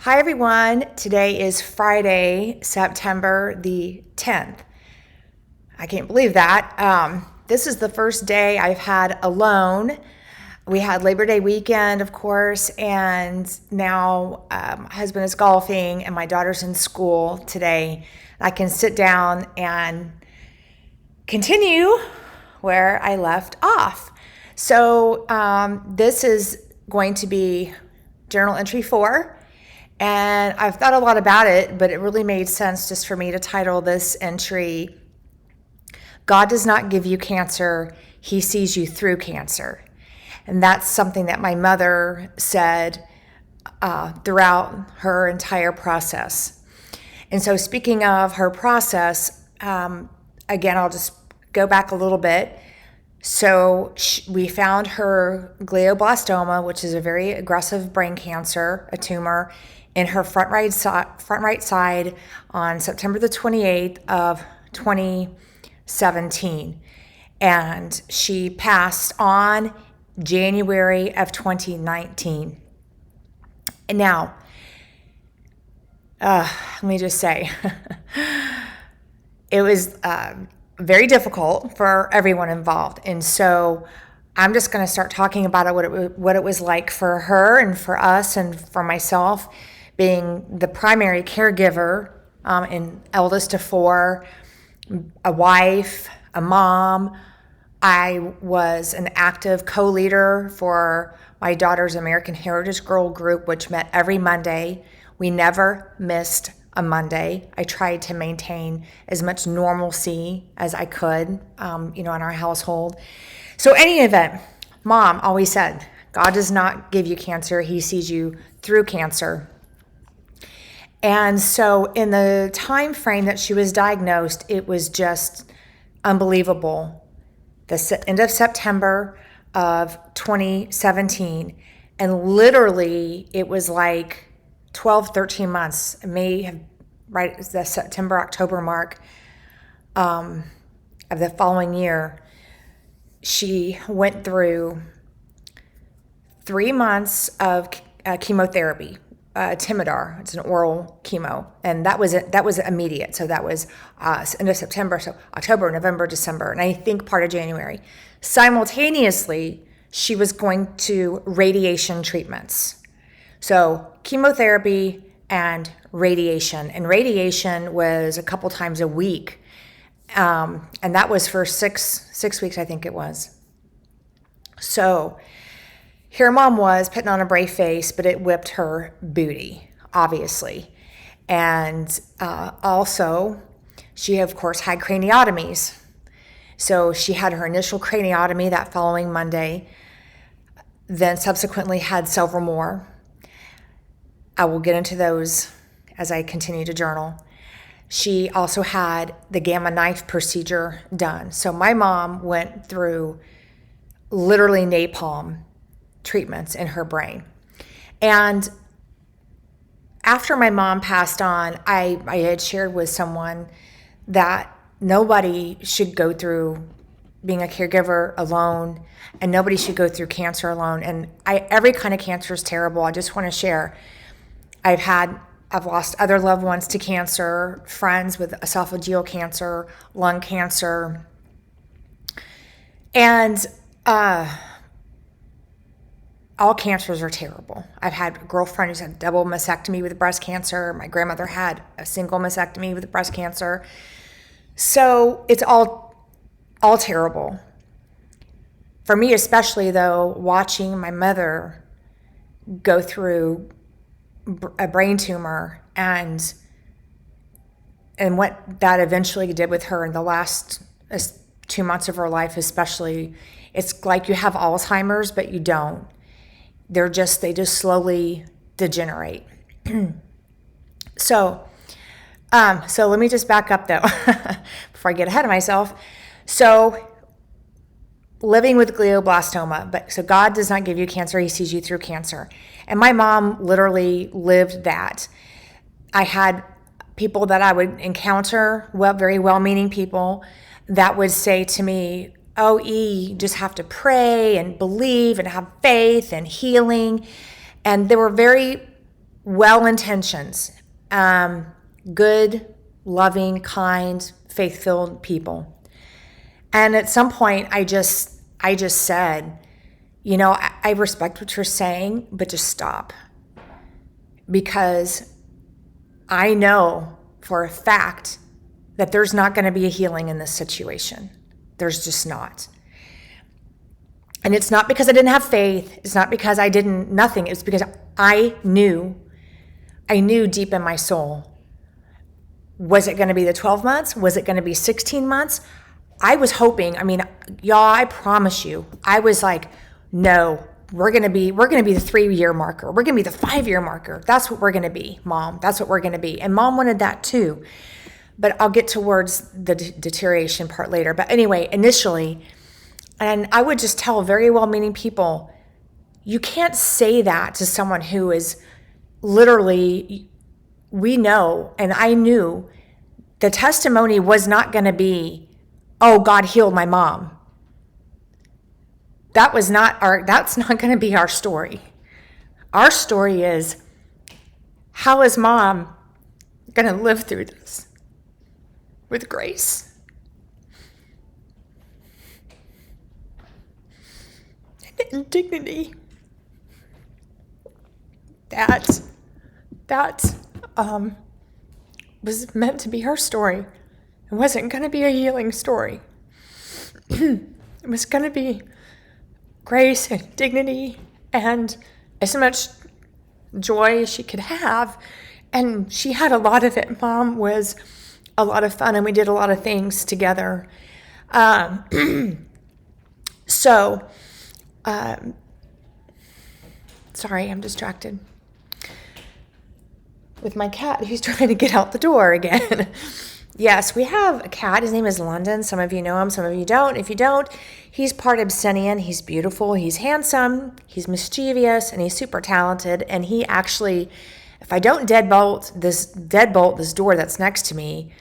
Hi, everyone. Today is Friday, September the 10th. I can't believe that. This is the first day I've had alone. We had Labor Day weekend, of course, and now my husband is golfing and my daughter's in school today. I can sit down and continue where I left off. So this is going to be journal entry 4. And I've thought a lot about it, but it really made sense just for me to title this entry, God does not give you cancer, He sees you through cancer. And that's something that my mother said throughout her entire process. And so speaking of her process, again, I'll just go back a little bit. So we found her glioblastoma, which is a very aggressive brain cancer, a tumor, in her front right side on September the 28th of 2017. And she passed on January of 2019. And now, let me just say, it was very difficult for everyone involved. And so I'm just going to start talking about what it was like for her and for us and for myself, being the primary caregiver and eldest of 4, a wife, a mom. I was an active co-leader for my daughter's American Heritage Girl group, which met every Monday. We never missed a Monday. I tried to maintain as much normalcy as I could, in our household. So any event, Mom always said, God does not give you cancer. He sees you through cancer. And so in the time frame that she was diagnosed, it was just unbelievable. The end of September of 2017, and literally it was like 12, 13 months, it may have, right at the September, October mark of the following year, she went through 3 months of chemotherapy, Timidar. It's an oral chemo, and that was immediate. So that was end of September, so October, November, December, and I think part of January. Simultaneously, she was going to radiation treatments. So chemotherapy and radiation. And radiation was a couple times a week. And that was for six weeks, I think it was. So here Mom was putting on a brave face, but it whipped her booty, obviously. And also, she, of course, had craniotomies. So she had her initial craniotomy that following Monday, then subsequently had several more. I will get into those as I continue to journal. She also had the gamma knife procedure done. So my mom went through literally napalm treatments in her brain. And after my mom passed on, I had shared with someone that nobody should go through being a caregiver alone, and nobody should go through cancer alone. And every kind of cancer is terrible. I just want to share. I've lost other loved ones to cancer, friends with esophageal cancer, lung cancer, and all cancers are terrible. I've had a girlfriend who's had a double mastectomy with breast cancer. My grandmother had a single mastectomy with breast cancer. So it's all terrible. For me especially, though, watching my mother go through a brain tumor and what that eventually did with her in the last 2 months of her life especially, it's like you have Alzheimer's, but you don't. They just slowly degenerate. So let me just back up though, before I get ahead of myself. So living with glioblastoma, so God does not give you cancer, He sees you through cancer. And my mom literally lived that. I had people that I would encounter, very well-meaning people, that would say to me, oh, you just have to pray and believe and have faith and healing. And they were very well intentions, good, loving, kind, faith-filled people. And at some point, I just said, I respect what you're saying, but just stop. Because I know for a fact that there's not going to be a healing in this situation. There's just not. And it's not because I didn't have faith. It's not because I didn't, nothing. It's because I knew deep in my soul. Was it going to be the 12 months? Was it going to be 16 months? I was hoping, y'all, I promise you, I was like, no, we're going to be the 3-year marker. We're going to be the 5-year marker. That's what we're going to be, Mom. That's what we're going to be. And Mom wanted that too. But I'll get towards the deterioration part later. But anyway, initially, and I would just tell very well-meaning people, you can't say that to someone who is literally, we know, and I knew the testimony was not going to be, oh, God healed my mom. That's not going to be our story. Our story is, how is Mom going to live through this with grace and dignity? That was meant to be her story. It wasn't going to be a healing story. It was going to be grace and dignity and as much joy as she could have. And she had a lot of it. Mom was a lot of fun, and we did a lot of things together. Sorry, I'm distracted with my cat who's trying to get out the door again. Yes, we have a cat. His name is London. Some of you know him, some of you don't. If you don't, he's part Abyssinian. He's beautiful. He's handsome. He's mischievous, and he's super talented. And he actually, if I don't deadbolt this door that's next to me,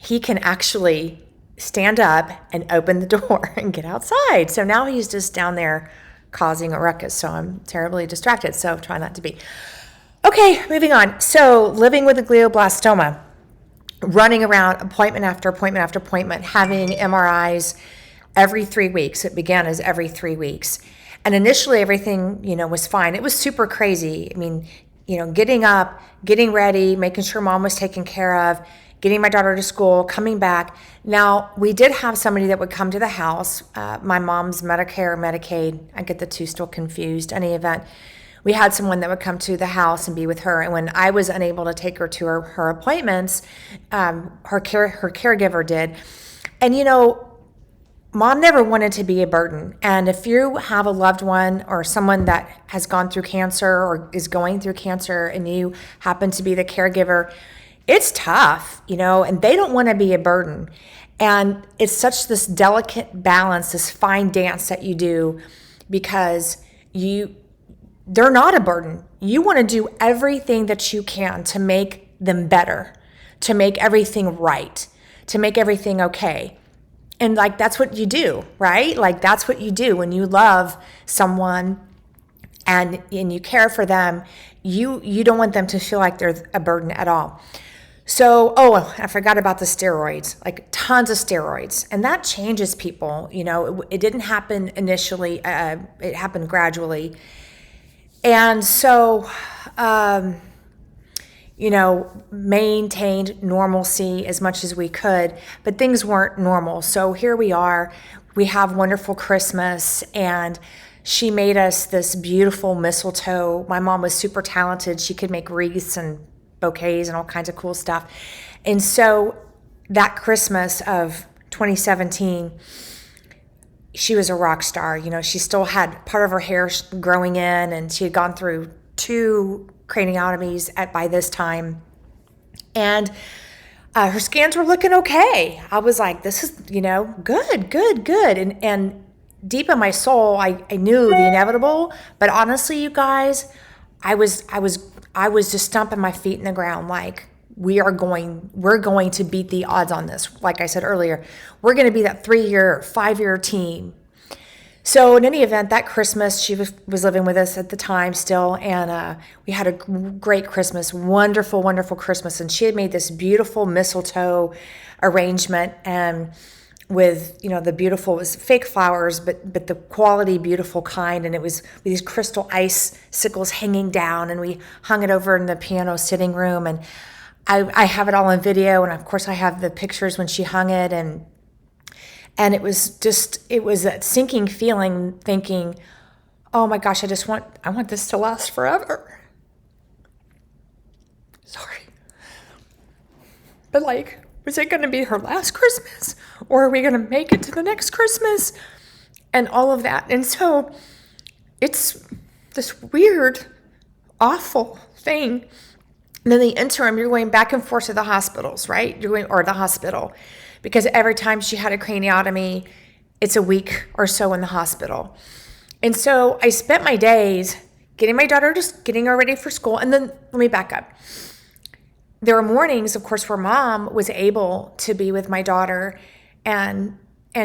he can actually stand up and open the door and get outside. So now he's just down there causing a ruckus. So I'm terribly distracted. So try not to be. Okay, moving on. So living with a glioblastoma, running around appointment after appointment after appointment, having MRIs every 3 weeks. It began as every 3 weeks. And initially everything, was fine. It was super crazy. Getting up, getting ready, making sure Mom was taken care of, getting my daughter to school, coming back. Now, we did have somebody that would come to the house. My mom's Medicare, Medicaid, I get the two still confused. Any event, we had someone that would come to the house and be with her. And when I was unable to take her to her appointments, her caregiver did. And Mom never wanted to be a burden. And if you have a loved one or someone that has gone through cancer or is going through cancer and you happen to be the caregiver, it's tough, and they don't want to be a burden. And it's such this delicate balance, this fine dance that you do, because they're not a burden. You want to do everything that you can to make them better, to make everything right, to make everything okay. And that's what you do, right? That's what you do when you love someone and you care for them. You don't want them to feel like they're a burden at all. So, I forgot about the steroids, tons of steroids. And that changes people. It didn't happen initially. It happened gradually. And so, maintained normalcy as much as we could, but things weren't normal. So here we are. We have wonderful Christmas, and she made us this beautiful mistletoe. My mom was super talented. She could make wreaths and bouquets and all kinds of cool stuff. And so that Christmas of 2017, she was a rock star. She still had part of her hair growing in, and she had gone through 2 craniotomies by this time. And her scans were looking okay. I was like, this is, good. And deep in my soul, I knew the inevitable. But honestly, you guys, I was just stomping my feet in the ground we're going to beat the odds on this. Like I said earlier, we're going to be that 3-year, 5-year team. So in any event, that Christmas, she was living with us at the time still, and we had a great Christmas, wonderful, wonderful Christmas. And she had made this beautiful mistletoe arrangement, and with, the beautiful, it was fake flowers, but the quality, beautiful kind, and it was with these crystal icicles hanging down, and we hung it over in the piano sitting room, and I have it all on video, and of course I have the pictures when she hung it, and it was that sinking feeling, thinking, oh my gosh, I want this to last forever. Sorry. But was it going to be her last Christmas? Or are we going to make it to the next Christmas? And all of that. And so it's this weird, awful thing. And then the interim, you're going back and forth to the hospitals, right? Or the hospital. Because every time she had a craniotomy, it's a week or so in the hospital. And so I spent my days getting her ready for school. And then let me back up. There were mornings, of course, where mom was able to be with my daughter and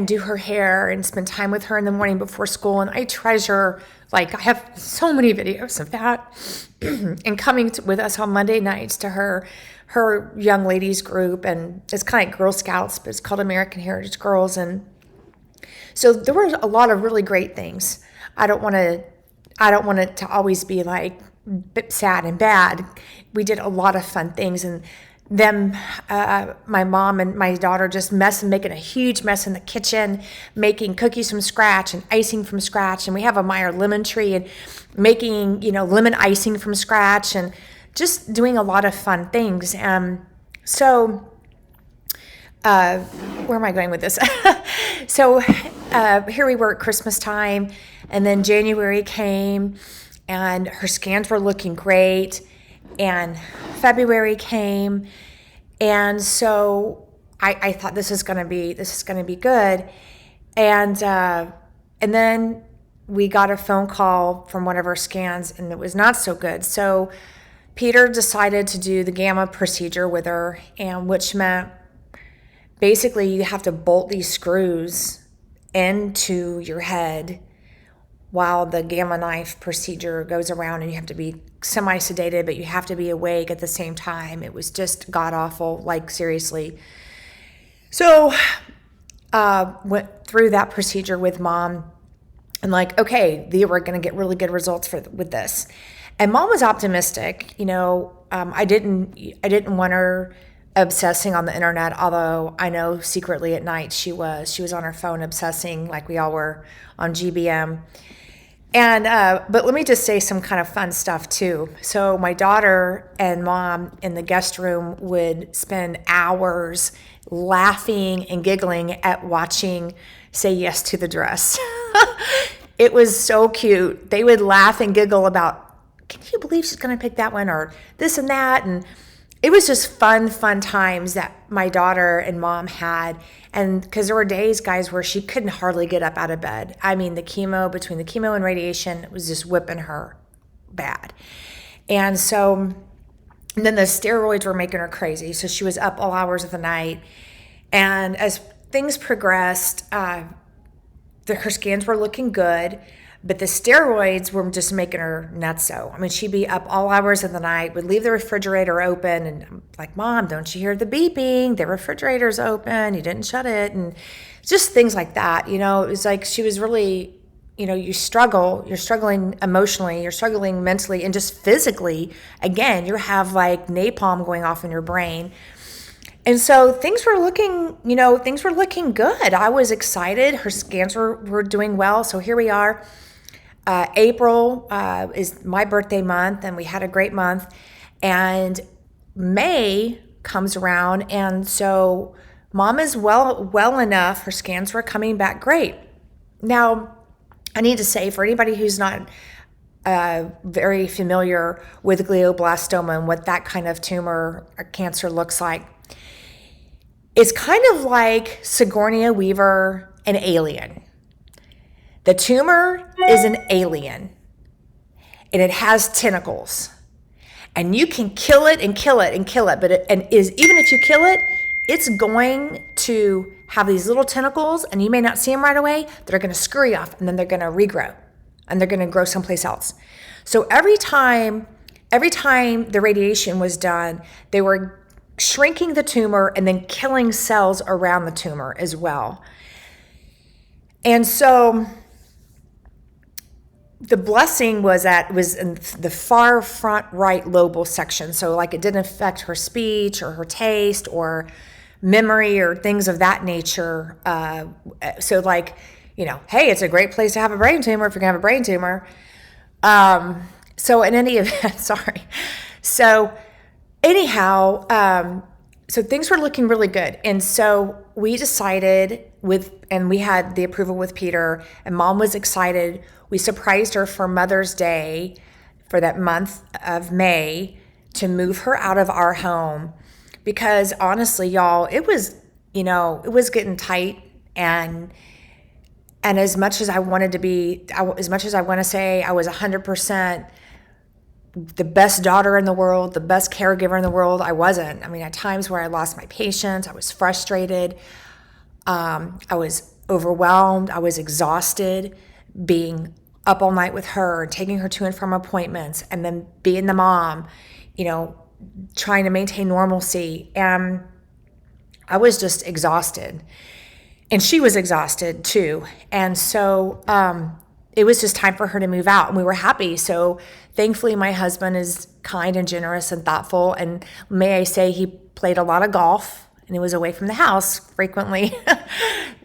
do her hair and spend time with her in the morning before school. And I treasure, I have so many videos of that. And coming with us on Monday nights to her young ladies group, and it's kind of like Girl Scouts, but it's called American Heritage Girls. And so there were a lot of really great things. I don't want it to always be sad and bad. We did a lot of fun things, and my mom and my daughter just making a huge mess in the kitchen, making cookies from scratch and icing from scratch. And we have a Meyer lemon tree, and making, lemon icing from scratch, and just doing a lot of fun things. So where am I going with this? So here we were at Christmas time, and then January came, and her scans were looking great, and February came, and so I thought this is going to be good, and then we got a phone call from one of our scans, and it was not so good. So Peter decided to do the gamma procedure with her, and which meant basically you have to bolt these screws into your head while the gamma knife procedure goes around, and you have to be semi-sedated, but you have to be awake at the same time. It was just god-awful, seriously. So went through that procedure with mom, and okay, we're going to get really good results with this. And mom was optimistic. I didn't want her obsessing on the internet, although I know secretly at night she was on her phone obsessing, like we all were on GBM. And but let me just say some kind of fun stuff too. So my daughter and mom in the guest room would spend hours laughing and giggling at watching Say Yes to the Dress. It was so cute. They would laugh and giggle about, can you believe she's going to pick that one, or this and that? And it was just fun times that my daughter and mom had. And because there were days, guys, where she couldn't hardly get up out of bed. I mean, between the chemo and radiation, it was just whipping her bad. And so then the steroids were making her crazy. So she was up all hours of the night. And as things progressed, her scans were looking good, but the steroids were just making her nutso. I mean, she'd be up all hours of the night, would leave the refrigerator open, and I'm like, Mom, don't you hear the beeping? The refrigerator's open. You didn't shut it. And just things like that. It was like she was really, you're struggling emotionally, you're struggling mentally, and just physically. Again, you have napalm going off in your brain. And so things were looking good. I was excited. Her scans were doing well. So here we are. April is my birthday month, and we had a great month. And May comes around, and so mom is well enough. Her scans were coming back great. Now, I need to say, for anybody who's not very familiar with glioblastoma and what that kind of tumor or cancer looks like, it's kind of like Sigourney Weaver, an alien. The tumor is an alien, and it has tentacles, and you can kill it and kill it and kill it. Even if you kill it, it's going to have these little tentacles, and you may not see them right away. They're going to scurry off, and then they're going to regrow, and they're going to grow someplace else. So every time the radiation was done, they were shrinking the tumor and then killing cells around the tumor as well. And so the blessing was in the far front right lobal section. So like it didn't affect her speech or her taste or memory or things of that nature. So like, hey, it's a great place to have a brain tumor if you're gonna have a brain tumor. So in any event, sorry. So anyhow, so things were looking really good. And so we decided and we had the approval with Peter, and Mom was excited. We surprised her for Mother's Day for that month of May to move her out of our home, because honestly, y'all, it was getting tight, and as much as I wanted to be, as much as I want to say I was 100% the best daughter in the world, the best caregiver in the world, I wasn't. I mean, at times where I lost my patience, I was frustrated, I was overwhelmed, I was exhausted, being up all night with her, taking her to and from appointments, and then being the mom, trying to maintain normalcy. And I was just exhausted. And she was exhausted too. And so it was just time for her to move out, and we were happy. So thankfully, my husband is kind and generous and thoughtful. And may I say, he played a lot of golf, and he was away from the house frequently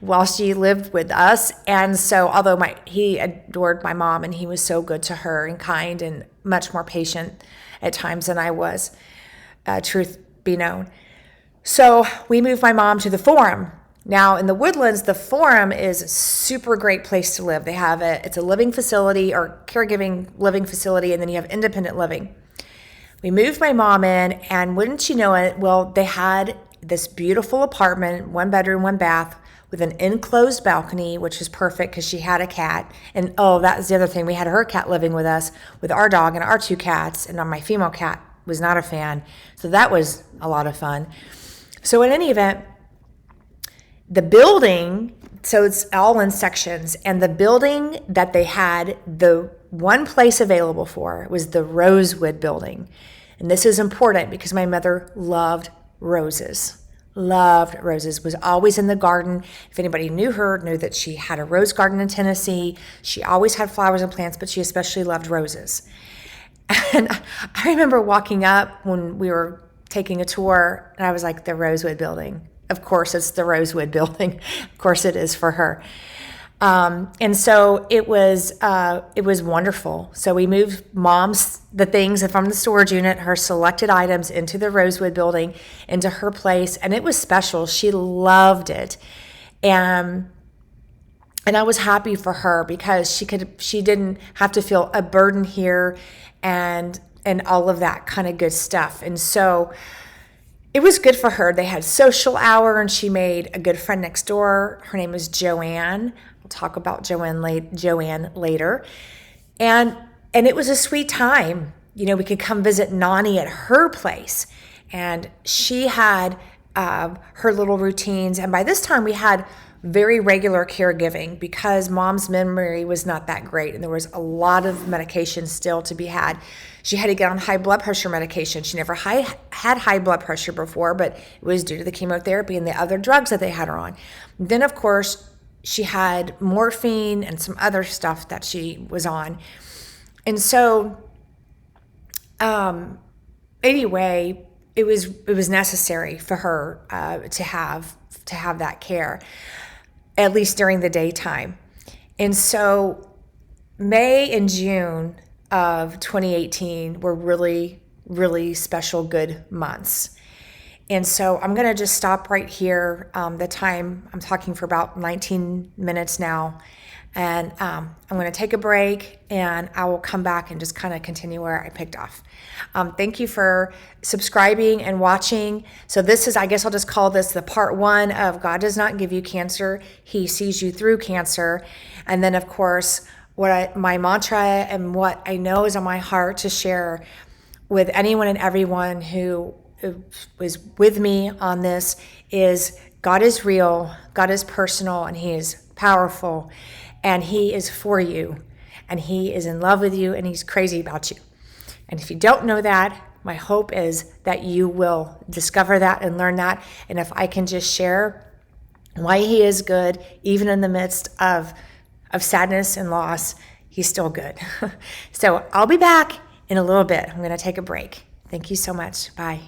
while she lived with us. And so although he adored my mom, and he was so good to her and kind and much more patient at times than I was, truth be known. So we moved my mom to the Forum. Now in the Woodlands, the Forum is a super great place to live. It's a living facility or caregiving living facility, and then you have independent living. We moved my mom in, and wouldn't you know it, well, they had this beautiful apartment, 1 bedroom, 1 bath, with an enclosed balcony, which is perfect because she had a cat. And that was the other thing. We had her cat living with us, with our dog and our 2 cats, and my female cat was not a fan. So that was a lot of fun. So in any event, the building, so it's all in sections, and the building that they had the one place available for was the Rosewood building. And this is important because my mother loved roses, was always in the garden. If anybody knew her, knew that she had a rose garden in Tennessee. She always had flowers and plants, but she especially loved roses. And I remember walking up when we were taking a tour, and I was like, the Rosewood building. Of course, it's the Rosewood building. Of course it is for her. And so it was wonderful. So we moved the things from the storage unit, her selected items, into the Rosewood building, into her place. And it was special. She loved it. And I was happy for her because she didn't have to feel a burden here and all of that kind of good stuff. And so it was good for her. They had social hour, and she made a good friend next door. Her name was Joanne. We'll talk about Joanne later. And it was a sweet time. We could come visit Nani at her place, and she had her little routines. And by this time, we had very regular caregiving because Mom's memory was not that great, and there was a lot of medication still to be had. She had to get on high blood pressure medication. She never had high blood pressure before, but it was due to the chemotherapy and the other drugs that they had her on. Then, of course, she had morphine and some other stuff that she was on. And so, anyway, it was necessary for her to have that care, at least during the daytime. And so May and June of 2018 were really, really special, good months. And so I'm going to just stop right here. The time, I'm talking for about 19 minutes now. And I'm going to take a break, and I will come back and just kind of continue where I picked off. Thank you for subscribing and watching. So this is, I guess I'll just call this the part 1 of God does not give you cancer. He sees you through cancer. And then, of course, my mantra and what I know is on my heart to share with anyone and everyone who was with me on this is God is real, God is personal, and He is powerful, and He is for you, and He is in love with you, and He's crazy about you. And if you don't know that, my hope is that you will discover that and learn that. And if I can just share why He is good, even in the midst of sadness and loss, He's still good. So I'll be back in a little bit. I'm going to take a break. Thank you so much. Bye.